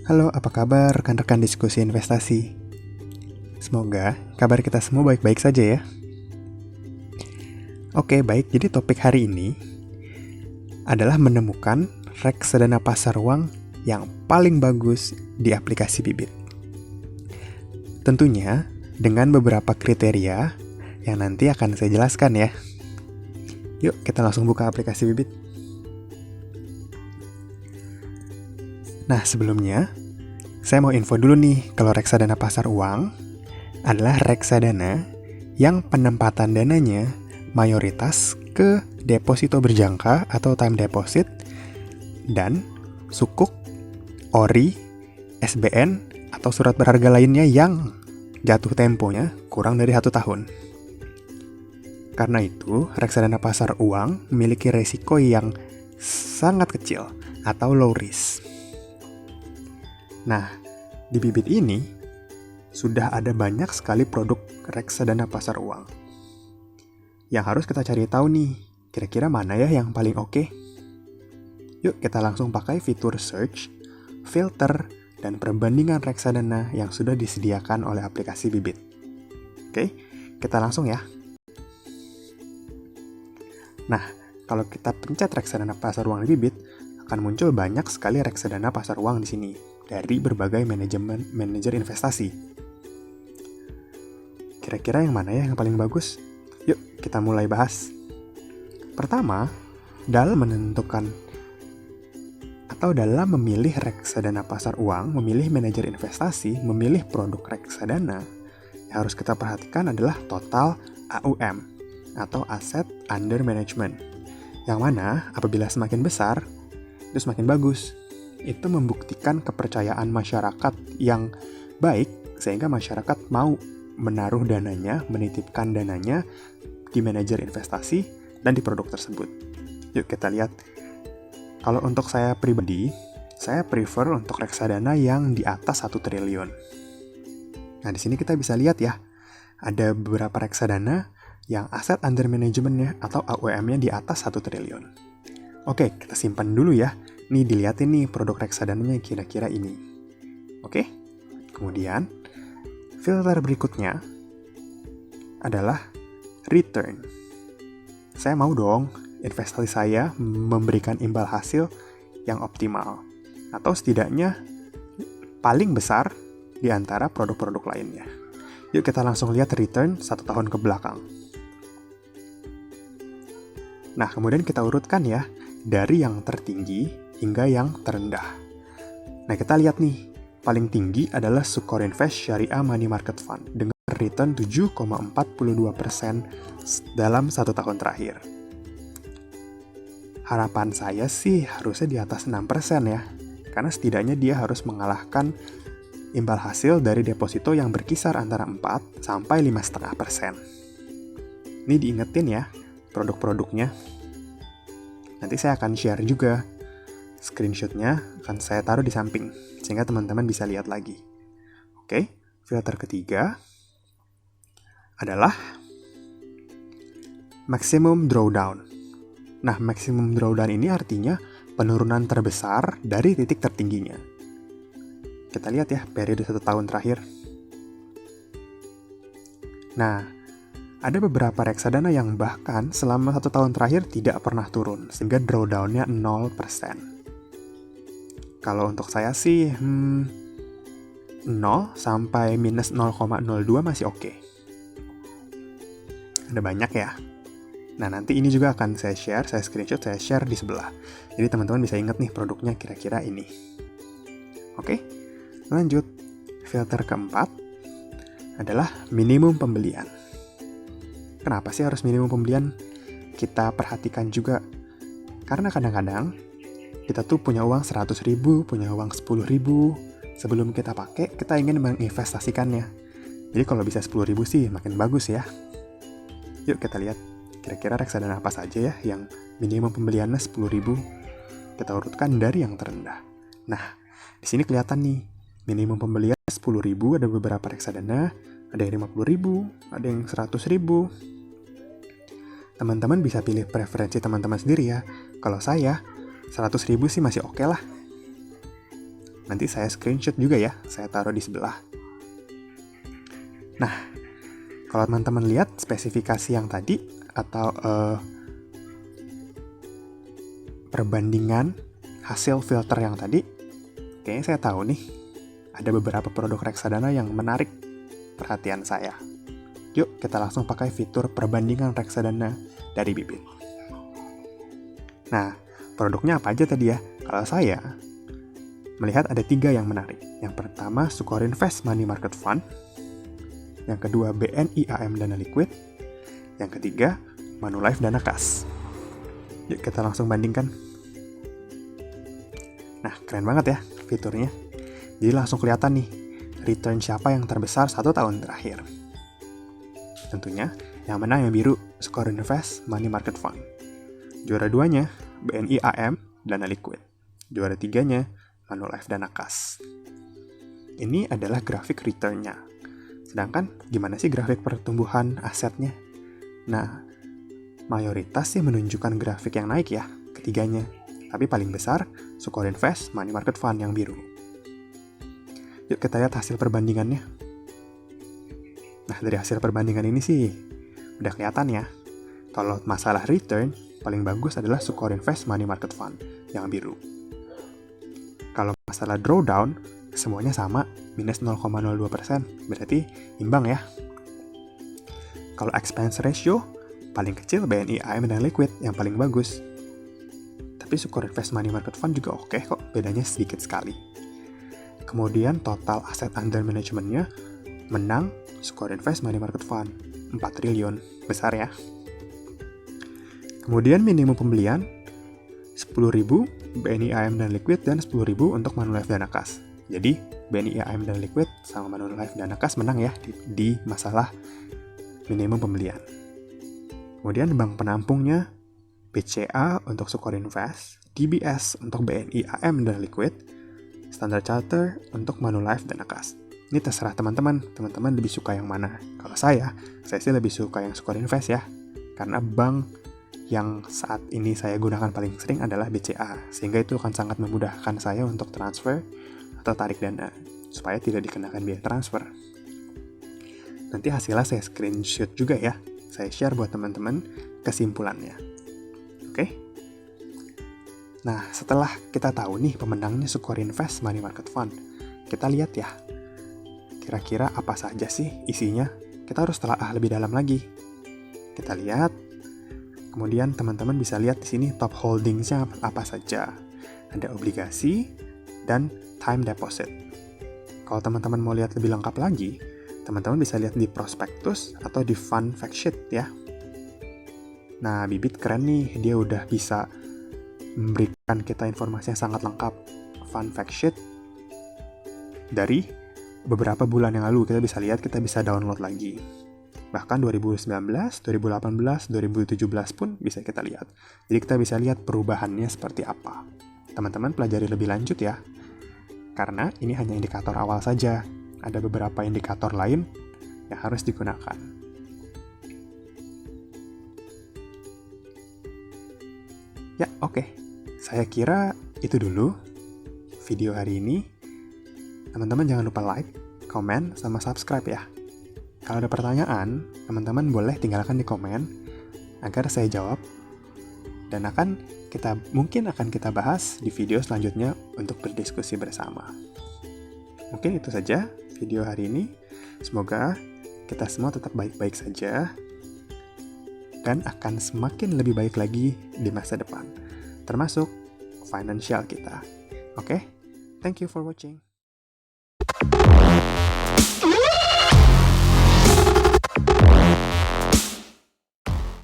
Halo, apa kabar rekan-rekan diskusi investasi? Semoga kabar kita semua baik-baik saja ya. Oke, baik. Jadi topik hari ini adalah menemukan reksadana pasar uang yang paling bagus di aplikasi Bibit. Tentunya dengan beberapa kriteria yang nanti akan saya jelaskan ya. Yuk, kita langsung buka aplikasi Bibit. Nah, sebelumnya saya mau info dulu nih, kalau reksadana pasar uang adalah reksadana yang penempatan dananya mayoritas ke deposito berjangka atau time deposit dan sukuk, ori, SBN, atau surat berharga lainnya yang jatuh temponya kurang dari 1 tahun. Karena itu, reksadana pasar uang memiliki resiko yang sangat kecil atau low risk. Nah, di Bibit ini sudah ada banyak sekali produk reksadana pasar uang. Yang harus kita cari tahu nih, kira-kira mana ya yang paling oke? Yuk kita langsung pakai fitur search, filter, dan perbandingan reksadana yang sudah disediakan oleh aplikasi Bibit. Oke, kita langsung ya. Nah, kalau kita pencet reksadana pasar uang di Bibit, akan muncul banyak sekali reksadana pasar uang di sini dari berbagai manajer investasi. Kira-kira yang mana ya yang paling bagus? Yuk, kita mulai bahas. Pertama, dalam memilih reksadana pasar uang, memilih manajer investasi, memilih produk reksadana, yang harus kita perhatikan adalah total AUM atau Asset Under Management. Yang mana apabila semakin besar, itu semakin bagus. Itu membuktikan kepercayaan masyarakat yang baik, sehingga masyarakat mau menaruh dananya, menitipkan dananya di manajer investasi dan di produk tersebut. Yuk kita lihat. Kalau untuk saya pribadi, saya prefer untuk reksadana yang di atas 1 triliun. Nah, di sini kita bisa lihat ya, ada beberapa reksadana yang aset under management-nya atau AUM-nya di atas 1 triliun. Oke, kita simpan dulu ya. Nih, dilihatin nih produk reksadananya kira-kira ini. Oke? Kemudian, filter berikutnya adalah return. Saya mau dong investasi saya memberikan imbal hasil yang optimal, atau setidaknya paling besar di antara produk-produk lainnya. Yuk kita langsung lihat return 1 tahun ke belakang. Nah, kemudian kita urutkan ya, dari yang tertinggi hingga yang terendah. Nah, kita lihat nih, paling tinggi adalah Sukor Invest Syariah Money Market Fund dengan return 7,42% dalam 1 tahun terakhir. Harapan saya sih harusnya di atas 6% ya, karena setidaknya dia harus mengalahkan imbal hasil dari deposito yang berkisar antara 4 sampai 5,5%. Ini diingetin ya, produk-produknya. Nanti saya akan share juga. Screenshotnya akan saya taruh di samping, sehingga teman-teman bisa lihat lagi. Oke, filter ketiga adalah maximum drawdown. Nah, maximum drawdown ini artinya penurunan terbesar dari titik tertingginya. Kita lihat ya, periode 1 tahun terakhir. Nah, ada beberapa reksadana yang bahkan selama 1 tahun terakhir tidak pernah turun, sehingga drawdown-nya 0%. Kalau untuk saya sih 0 sampai minus 0,02 masih oke. Ada banyak ya. Nah, nanti ini juga akan saya screenshot, saya share di sebelah. Jadi teman-teman bisa ingat nih produknya kira-kira ini. Oke, lanjut. Filter keempat adalah minimum pembelian. Kenapa sih harus minimum pembelian? Kita perhatikan juga. Karena kadang-kadang kita tuh punya uang 100.000, punya uang 10.000. Sebelum kita pakai, kita ingin menginvestasikannya. Jadi kalau bisa 10.000 sih makin bagus ya. Yuk kita lihat, kira-kira reksadana apa saja ya yang minimum pembeliannya 10.000. Kita urutkan dari yang terendah. Nah, di sini kelihatan nih, minimum pembelian 10.000, ada beberapa reksadana, ada yang 50.000, ada yang 100.000. Teman-teman bisa pilih preferensi teman-teman sendiri ya. Kalau saya, 100.000 sih masih oke lah. Nanti saya screenshot juga ya, saya taruh di sebelah. Nah, kalau teman-teman lihat spesifikasi yang tadi, atau perbandingan hasil filter yang tadi, kayaknya saya tahu nih, ada beberapa produk reksadana yang menarik perhatian saya. Yuk kita langsung pakai fitur perbandingan reksadana dari Bibit. Nah, produknya apa aja tadi ya? Kalau saya melihat ada 3 yang menarik. Yang pertama, SukorinVest Money Market Fund. Yang kedua, BNI AM Dana Liquid. Yang ketiga, Manulife Dana Kas. Yuk kita langsung bandingkan. Nah, keren banget ya fiturnya. Jadi langsung kelihatan nih, return siapa yang terbesar 1 tahun terakhir. Tentunya, yang menang yang biru, SukorinVest Money Market Fund. Juara 2-nya, BNI AM Dana Liquid. Juara 3-nya, Manulife Dana Kas. Ini adalah grafik return-nya. Sedangkan, gimana sih grafik pertumbuhan asetnya? Nah, mayoritas sih menunjukkan grafik yang naik ya, ketiganya. Tapi paling besar, SukorinVest Money Market Fund yang biru. Yuk kita lihat hasil perbandingannya. Nah, dari hasil perbandingan ini sih udah kelihatan ya. Kalau masalah return, paling bagus adalah SukorinVest Money Market Fund yang biru. Kalau masalah drawdown, semuanya sama, minus 0,02%, berarti imbang ya. Kalau expense ratio, paling kecil BNI AM dan Liquid yang paling bagus. Tapi SukorinVest Money Market Fund juga oke kok, bedanya sedikit sekali. Kemudian total aset under management-nya menang SukorinVest Money Market Fund, 4 triliun, besar ya. Kemudian minimum pembelian 10.000 BNI AM dan Liquid dan 10.000 untuk Manulife Dana Kas. Jadi BNI AM dan Liquid sama Manulife Dana Kas menang ya di masalah minimum pembelian. Kemudian bank penampungnya BCA untuk SukorinVest, DBS untuk BNI AM dan Liquid, Standard Chartered untuk Manulife Dana Kas. Ini terserah teman-teman lebih suka yang mana. Kalau saya sih lebih suka yang SukorinVest ya. Karena bank yang saat ini saya gunakan paling sering adalah BCA. Sehingga itu akan sangat memudahkan saya untuk transfer atau tarik dana. Supaya tidak dikenakan biaya transfer. Nanti hasilnya saya screenshot juga ya. Saya share buat teman-teman kesimpulannya. Oke? Nah, setelah kita tahu nih pemenangnya SukorinVest Money Market Fund, kita lihat ya. Kira-kira apa saja sih isinya? Kita harus telaah lebih dalam lagi. Kita lihat. Kemudian teman-teman bisa lihat di sini top holdingsnya apa saja. Ada obligasi dan time deposit. Kalau teman-teman mau lihat lebih lengkap lagi, teman-teman bisa lihat di prospektus atau di fund fact sheet ya. Nah, Bibit keren nih, dia udah bisa memberikan kita informasi yang sangat lengkap. Fund fact sheet dari beberapa bulan yang lalu kita bisa lihat, kita bisa download lagi. Bahkan 2019, 2018, 2017 pun bisa kita lihat. Jadi kita bisa lihat perubahannya seperti apa. Teman-teman pelajari lebih lanjut ya. Karena ini hanya indikator awal saja. Ada beberapa indikator lain yang harus digunakan. Ya, oke. Saya kira itu dulu video hari ini. Teman-teman jangan lupa like, komen, sama subscribe ya. Kalau ada pertanyaan, teman-teman boleh tinggalkan di komen agar saya jawab. Dan mungkin akan kita bahas di video selanjutnya untuk berdiskusi bersama. Mungkin itu saja video hari ini. Semoga kita semua tetap baik-baik saja dan akan semakin lebih baik lagi di masa depan, termasuk financial kita. Oke? Thank you for watching.